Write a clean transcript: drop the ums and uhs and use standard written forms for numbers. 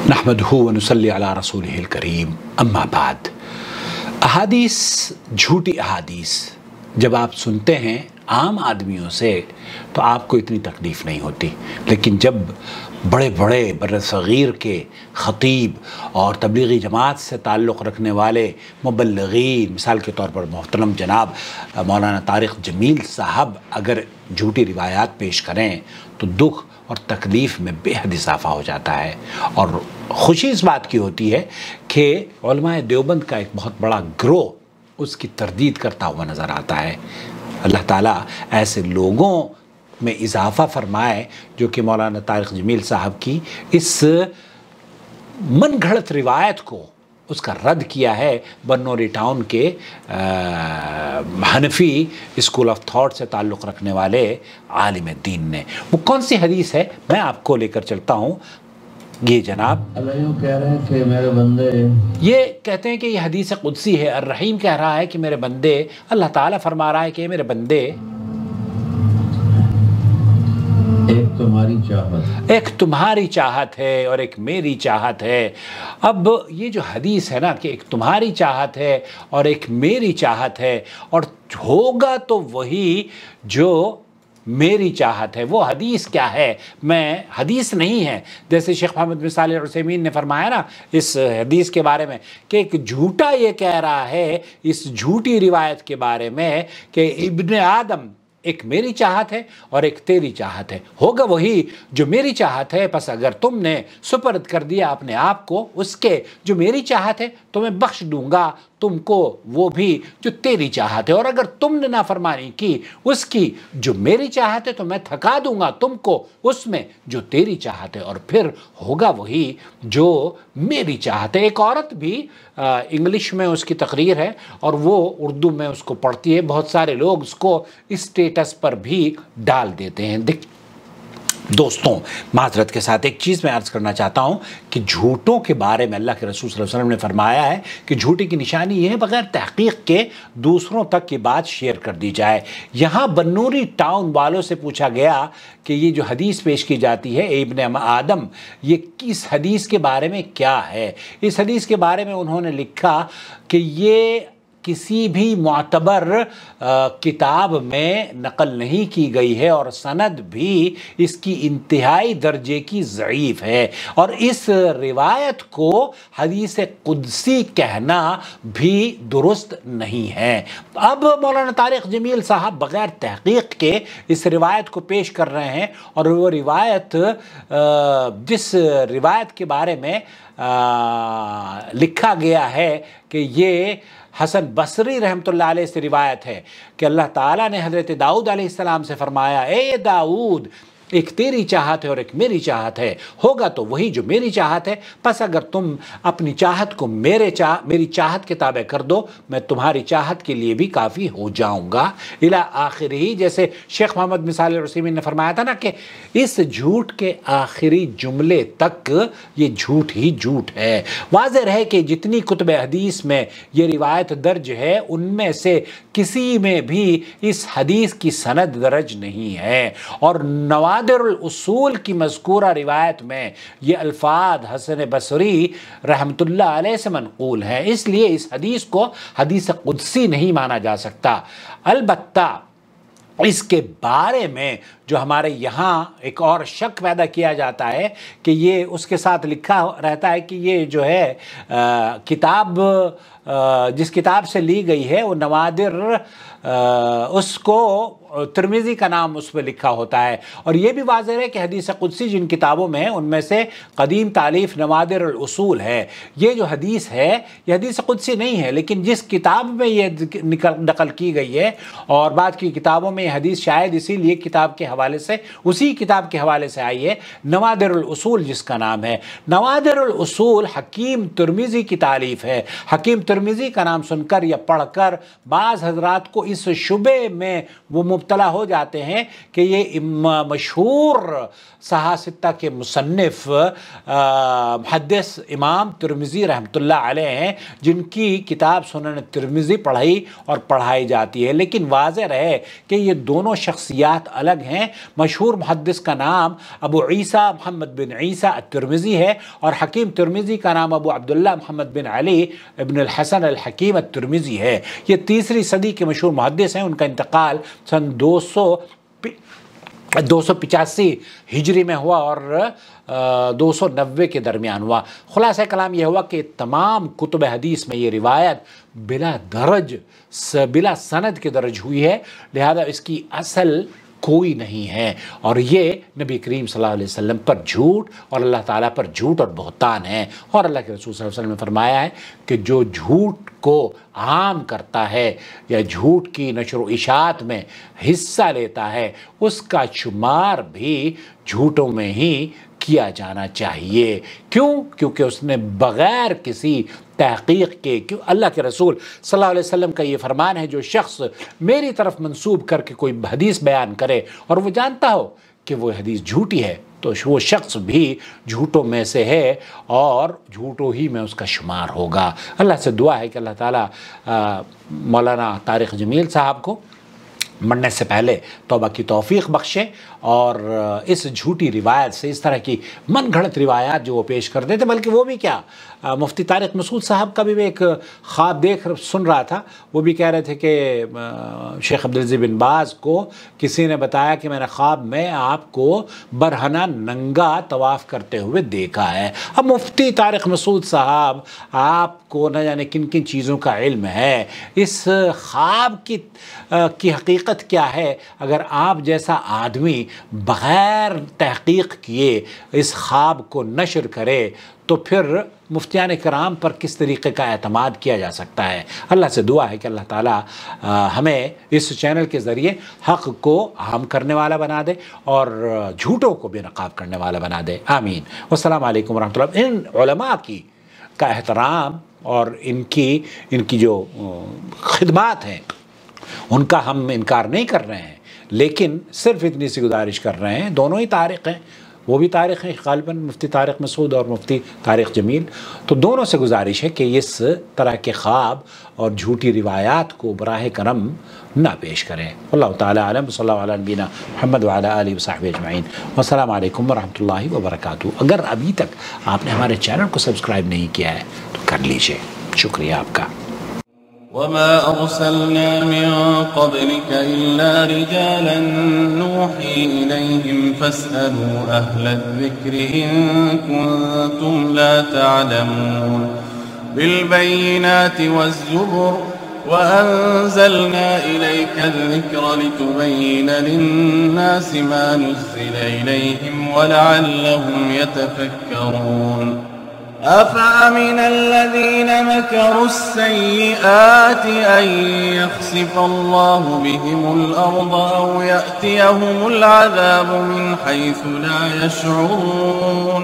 नहमदुहु व नुसल्ली अला रसूलिहिल करीम अम्मा बाद। अहादीस, झूठी अहादीस जब आप सुनते हैं आम आदमियों से तो आपको इतनी तकलीफ़ नहीं होती, लेकिन जब बड़े बड़े बरसग़ीर के ख़तीब और तबलीगी जमात से ताल्लुक़ रखने वाले मुबल्लिगीन, मिसाल के तौर पर मोहतरम जनाब मौलाना तारिक जमील साहब अगर झूठी रिवायात पेश करें तो दुख और तकलीफ़ में बेहद इजाफ़ा हो जाता है। और खुशी इस बात की होती है कि उलमाए देवबंद का एक बहुत बड़ा ग्रोह उसकी तरदीद करता हुआ नज़र आता है। अल्लाह ताला ऐसे लोगों में इजाफ़ा फरमाए जो कि मौलाना तारिक जमील साहब की इस मन घड़त रिवायत को उसका रद्द किया है बन्नौरी टाउन के हनफी स्कूल ऑफ थॉट से ताल्लुक़ रखने वाले आलिम दीन ने। वो कौन सी हदीस है मैं आपको लेकर चलता हूँ। ये जनाब अल्लाह कह रहे हैं कि मेरे बंदे, ये कहते हैं कि ये हदीस कुदसी है। अर्रहीम कह रहा है कि मेरे बंदे, अल्लाह ताला फरमा रहा है कि मेरे बंदे, एक तुम्हारी चाहत है और एक मेरी चाहत है। अब ये जो हदीस है ना कि एक तुम्हारी चाहत है और एक मेरी चाहत है और होगा तो वही जो मेरी चाहत है, वो हदीस क्या है? मैं हदीस नहीं है, जैसे शेख मोहम्मद बिन सालेह अल उसैमीन ने फरमाया ना इस हदीस के बारे में कि एक झूठा ये कह रहा है इस झूठी रिवायत के बारे में कि इब्ने आदम, एक मेरी चाहत है और एक तेरी चाहत है, होगा वही जो मेरी चाहत है। बस अगर तुमने सुपर्द कर दिया अपने आप को उसके जो मेरी चाहत है तो मैं बख्श दूंगा तुमको वो भी जो तेरी चाहत है, और अगर तुमने नाफरमानी की उसकी जो मेरी चाहत है तो मैं थका दूंगा तुमको उसमें जो तेरी चाहत है, और फिर होगा वही जो मेरी चाहत है। एक औरत भी इंग्लिश में उसकी तकरीर है और वो उर्दू में उसको पढ़ती है, बहुत सारे लोग उसको स्टेटस पर भी डाल देते हैं। दोस्तों, माजरत के साथ एक चीज़ मैं अर्ज़ करना चाहता हूँ कि झूठों के बारे में अल्लाह के रसूल सल्लल्लाहु अलैहि वसल्लम ने फरमाया है कि झूठे की निशानी ये है बग़ैर तहक़ीक़ के दूसरों तक की बात शेयर कर दी जाए। यहाँ बन्नौरी टाउन वालों से पूछा गया कि ये जो हदीस पेश की जाती है इब्ने आदम, ये किस हदीस के बारे में क्या है? इस हदीस के बारे में उन्होंने लिखा कि ये किसी भी मुअतबर किताब में नकल नहीं की गई है और सनद भी इसकी इंतहाई दर्जे की ज़ईफ़ है, और इस रिवायत को हदीस कुदसी कहना भी दुरुस्त नहीं है। अब मौलाना तारिक जमील साहब बग़ैर तहक़ीक़ के इस रिवायत को पेश कर रहे हैं, और वो रिवायत जिस रिवायत के बारे में लिखा गया है कि ये हसन बसरी रहमतुल्लाह अलैह से रिवायत है कि अल्लाह ताला ने हज़रत दाऊद अलैहिस्सलाम से फरमाया, ए दाऊद, एक तेरी चाहत है और एक मेरी चाहत है, होगा तो वही जो मेरी चाहत है। बस अगर तुम अपनी चाहत को मेरी चाहत के ताबे कर दो मैं तुम्हारी चाहत के लिए भी काफ़ी हो जाऊंगा इला आखिर ही। जैसे शेख मोहम्मद बिन सालेह अल उसैमीन ने फरमाया था ना कि इस झूठ के आखिरी जुमले तक ये झूठ ही झूठ है। वाज़ेह रहे कि जितनी कुतुब हदीस में ये रिवायत दर्ज है उनमें से किसी में भी इस हदीस की सनद दर्ज नहीं है, और नवादिरुल उसूल की मज़कूरा रिवायत में ये अल्फाज हसन बसरी रहमतुल्लाह अलैह से मनक़ूल है। इसलिए इस हदीस को हदीस कुदसी नहीं माना जा सकता। अलबत्ता इसके बारे में जो हमारे यहाँ एक और शक पैदा किया जाता है कि ये उसके साथ लिखा रहता है कि ये जो है किताब जिस किताब से ली गई है वो नवादिर, उसको तिरमिज़ी का नाम उस पर लिखा होता है। और ये भी वाज़ेह है कि हदीस कुदसी जिन किताबों में है उनमें से कदीम तालीफ़ नवादिर उसूल है। ये जो हदीस है ये हदीस कुदसी नहीं है, लेकिन जिस किताब में ये नकल की गई है और बाद की किताबों में ये हदीस शायद इसीलिए किताब के हवाले से उसी किताब के हवाले से आई है, नवादिर उसूल जिसका नाम है। नवादिर उसूल हकीम तिरमिज़ी की तालीफ़ है। हकीम तिरमिज़ी का नाम सुनकर या पढ़कर बाज़ हज़रात को اس شبے میں وہ مبتلا ہو جاتے ہیں کہ یہ مشہور صحاح کے مصنف محدث امام ترمذی رحمۃ اللہ علیہ ہیں، جن کی کتاب سنن ترمذی پڑھی اور پڑھائی جاتی ہے، لیکن واضح رہے کہ یہ دونوں شخصیات الگ ہیں۔ مشہور محدث کا نام ابو عیسیٰ محمد بن عیسیٰ الترمذی ہے، اور حکیم ترمذی کا نام ابو عبداللہ محمد بن علی ابن الحسن الحکیم الترمذی ہے۔ یہ تیسری صدی کے مشہور محدث ہیں۔ ان کا انتقال سن 285 ہجری میں ہوا اور 290 کے درمیان ہوا۔ خلاصہ کلام یہ ہوا کہ تمام کتب حدیث میں یہ روایت بلا سند کے درج ہوئی ہے، لہذا اس کی اصل کوئی نہیں ہے، اور یہ نبی کریم صلی اللہ علیہ وسلم پر جھوٹ اور اللہ تعالیٰ پر جھوٹ اور بہتان ہے۔ اور اللہ کے رسول صلی اللہ علیہ وسلم نے فرمایا ہے کہ جو جھوٹ کو عام کرتا ہے یا جھوٹ کی نشر و اشاعت میں حصہ لیتا ہے، اس کا شمار بھی جھوٹوں میں ہی کیا جانا چاہیے۔ کیونکہ اس نے بغیر کسی تحقیق کے، اللہ کے رسول صلی اللہ علیہ وسلم کا یہ فرمان ہے، جو شخص میری طرف منسوب کر کے کوئی حدیث بیان کرے اور وہ جانتا ہو کہ وہ حدیث جھوٹی ہے، تو وہ شخص بھی جھوٹوں میں سے ہے اور جھوٹوں ہی میں اس کا شمار ہوگا۔ اللہ سے دعا ہے کہ اللہ تعالیٰ مولانا طارق جمیل صاحب کو مرنے سے پہلے توبہ کی توفیق بخشے، اور اس جھوٹی روایت سے، اس طرح کی من گھڑت روایات جو وہ پیش کرتے تھے، بلکہ وہ بھی کیا، مفتی طارق مسعود صاحب کا بھی میں ایک خواب سن رہا تھا، وہ بھی کہہ رہے تھے کہ شیخ عبدالعزیز بن باز کو کسی نے بتایا کہ میں نے خواب میں آپ کو برہنہ ننگا طواف کرتے ہوئے دیکھا ہے۔ اب مفتی طارق مسعود صاحب، آپ کو نہ جانے کن کن چیزوں کا علم ہے، اس خواب کی حقیقت کیا ہے؟ اگر آپ جیسا آدمی بغیر تحقیق کیے اس خواب کو نشر کرے تو پھر مفتیان کرام پر کس طریقے کا اعتماد کیا جا سکتا ہے؟ اللہ سے دعا ہے کہ اللہ تعالیٰ ہمیں اس چینل کے ذریعے حق کو عام کرنے والا بنا دے اور جھوٹوں کو بے نقاب کرنے والا بنا دے، آمین۔ والسلام علیکم ورحمۃ اللہ۔ ان علماء کا احترام اور ان کی جو خدمات ہیں ان کا ہم انکار نہیں کر رہے ہیں، لیکن صرف اتنی سی گزارش کر رہے ہیں، دونوں ہی طارق ہیں، وہ بھی طارق ہیں غالباً، مفتی طارق مسعود اور مفتی طارق جمیل، تو دونوں سے گزارش ہے کہ اس طرح کے خواب اور جھوٹی روایات کو براہ کرم نہ پیش کریں۔ اللہ تعالیٰ عالم، صلی اللہ علیہ نبینا محمد وعلی آلہ وصحبہ اجمعین، والسلام علیکم ورحمۃ اللہ وبرکاتہ۔ اگر ابھی تک آپ نے ہمارے چینل کو سبسکرائب نہیں کیا ہے تو کر لیجئے، شکریہ آپ کا۔ وما أرسلنا من قبلك إلا رجالا نوحي إليهم فاسألوا أهل الذكر إن كنتم لا تعلمون بالبينات والزبر وأنزلنا إليك الذكر لتبين للناس ما نزل إليهم ولعلهم يتفكرون أفأمن الذين مكروا السيئات أن يخسف الله بهم الأرض أو يأتيهم العذاب من حيث لا يشعرون